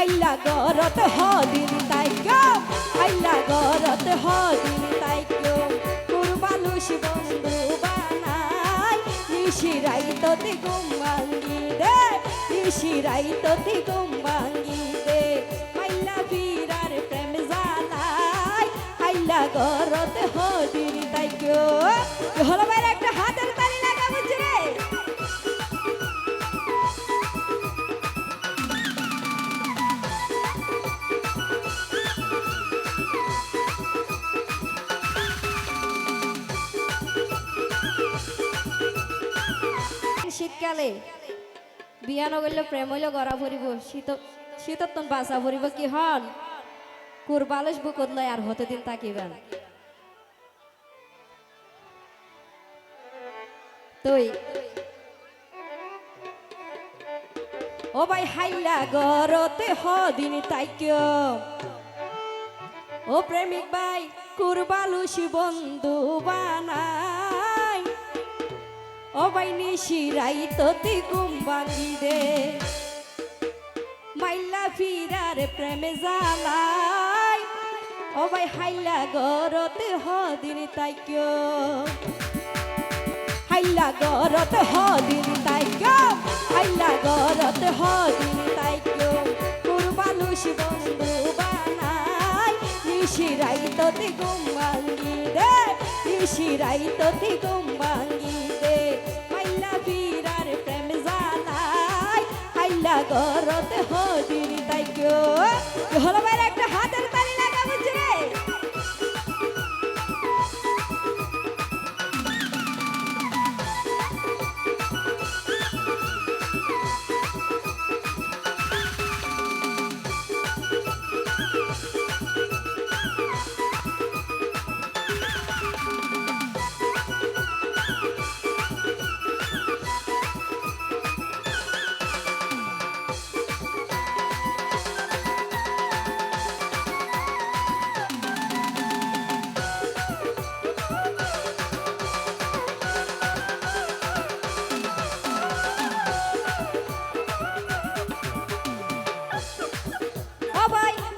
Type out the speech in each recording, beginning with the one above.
হাইলা গরত হদিন তাইকো হাইলা গরত হদিন তাইকো কুরবালুস বন্ধু বানাই নিশিরাই তোতে ঘুম ভাঙ্গি দে নিশিরাই তোতে ঘুম ভাঙ্গি দে মাইলা বীরার প্রেম জালাই হাইলা গরত হদিন তাইকো হলো ভাই একটা হাতের তালি লাগা বুঝছি রে শীতকালে বিয়া নগরলে প্রেম হইল গড়া ভরিব শীতত্তন বাসা ভরিব কি হন কুরবালস বুকত লয় আর হতে দিন তাকিবেন তুই ও ভাই হাইলা গরতে হদিন তাইক্য ও প্রেমিক ভাই কুরবালুস বন্ধু বানাই ও ভাই নিশিরাই তোতে ঘুম ভাঙ্গি দে মাইলা ফিরার প্রেমে জালাই ও ভাই হাইলা গরতে হদিন তাইক্য হাইলা গরতে হদিন তাইক্য হাইলা গরতে হদিন তাইক্য কুরবালুস বন্ধু বানাই নিশিরাই তোতে ঘুম ভাঙ্গি দে নিশিরাই তোতে ঘুম ভাঙ্গি দে মাইলা বীরার প্রেম জালাই হাইলা গরতে হদিন তাইক্য হলো ভাই একটা হাতের তালি লাগা বুঝছি রে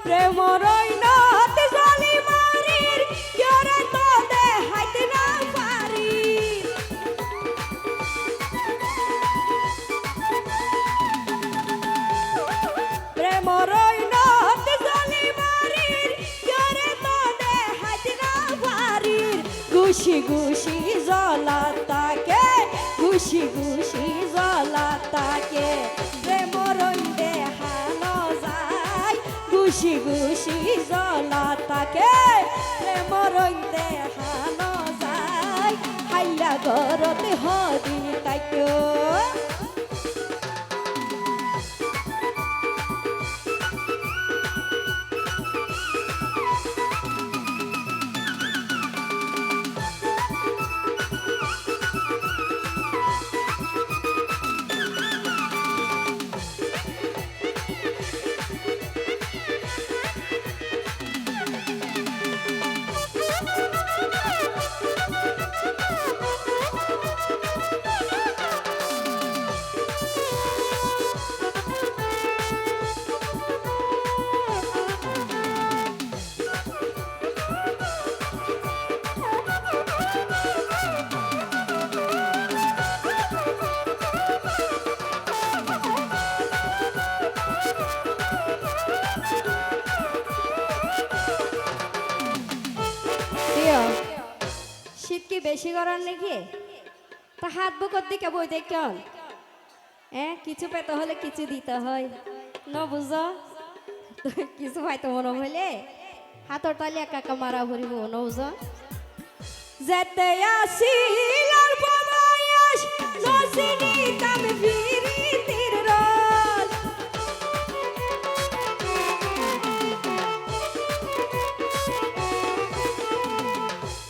প্রেম রইনত জলি মারির কেরে তো দেখাইতে না পারি প্রেম রইনত জলি মারির কেরে তো দেখাইতে না পারি গুশি গুশি জ্বলা তাকে গুশি গুশি জ্বলা তাকে প্রেম রই দেখানো যায় গুশি গুশি জ্বলা তাকে প্রেম রই দেখানো যায় হাইলা গরতে হদিন তাইক্য শীত কি বেশি গরম নাকি তা হাত বুকর দিকে বই দেখুন কিছু পেতে হলে কিছু দিতে হয় ন বুঝো কিছু পাইতো মনে হইলে হাতর তালি একা একা মারা ভরিব ন বুঝো যেতে আসিল অল্প বয়স নসিনি তাম বিরিতির রস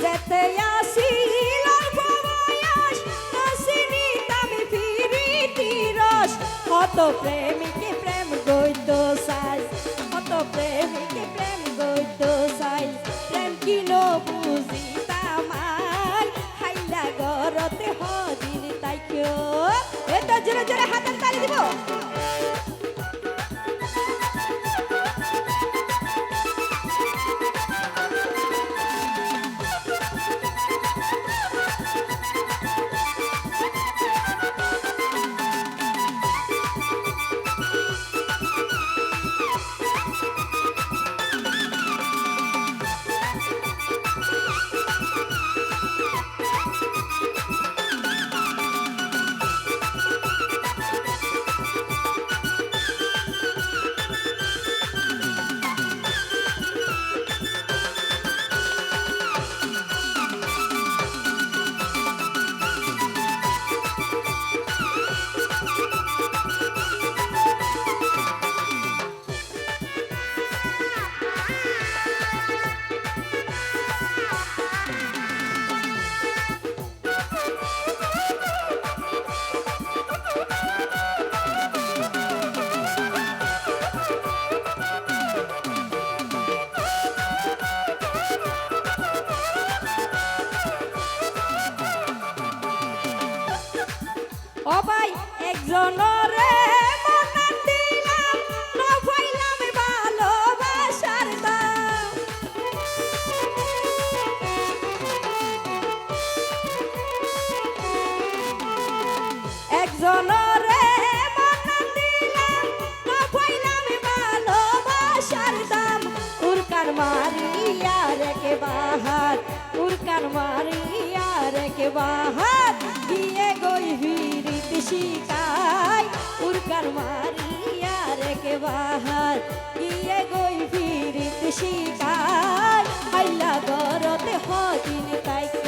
যেতে আসিল অল্প বয়স নসিনি তাম বিরিতির রস কত প্রেমিকে প্রেম গইত সাই কত প্রেমিকে প্রেম গইত সাই প্রেম কিনো বুঝি তামাই হাইলা গরতে হদিন তাইক্য এটা জোরে জোরে হাতের তালি দিব মারিয়া রেখে বাহার উরকান মারিয়া রেখে বাহার গিয়ে গই ভিড়িত শিকায় উরকান মারিয়া রেখে বাহার গিয়ে গই ভিড়িত শিকায় আইলা গরতে হদিন তাইকে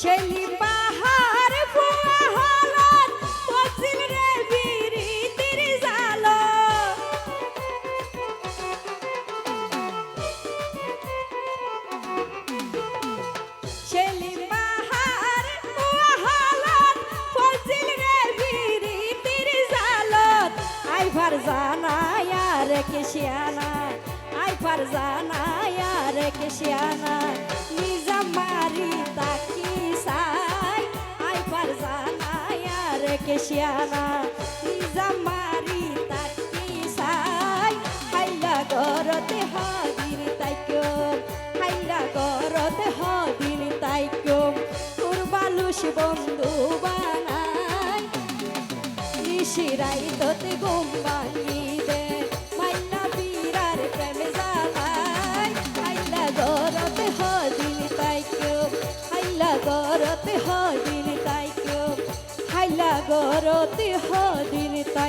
শেলি পাহাড় ফুয়া হলত পছিল রে বিরিতির জালো শেলি পাহাড় ফুয়া হলত পছিল রে বিরিতির জালত আই ফারজানা রে কেশিয়ানা আই ফারজানা রে কেশিয়ানা নিজাম মারি তাকি সাই আই ফারজানা রে কেশিয়ানা নিজাম মারি তাকি সাই হাইলা গরতে হদিন তাইকো হাইলা গরতে হদিন তাইকো তোর বালুস বন্ধু বানাই নিশিরাই তোতে ঘুম ভাঙিবে মাইনা পীরার প্রেম জানাই হাইলা গরতে হদিন তাইকো হাইলা গরতে হদিন তাইকো হাইলা গরতে হদিন তাই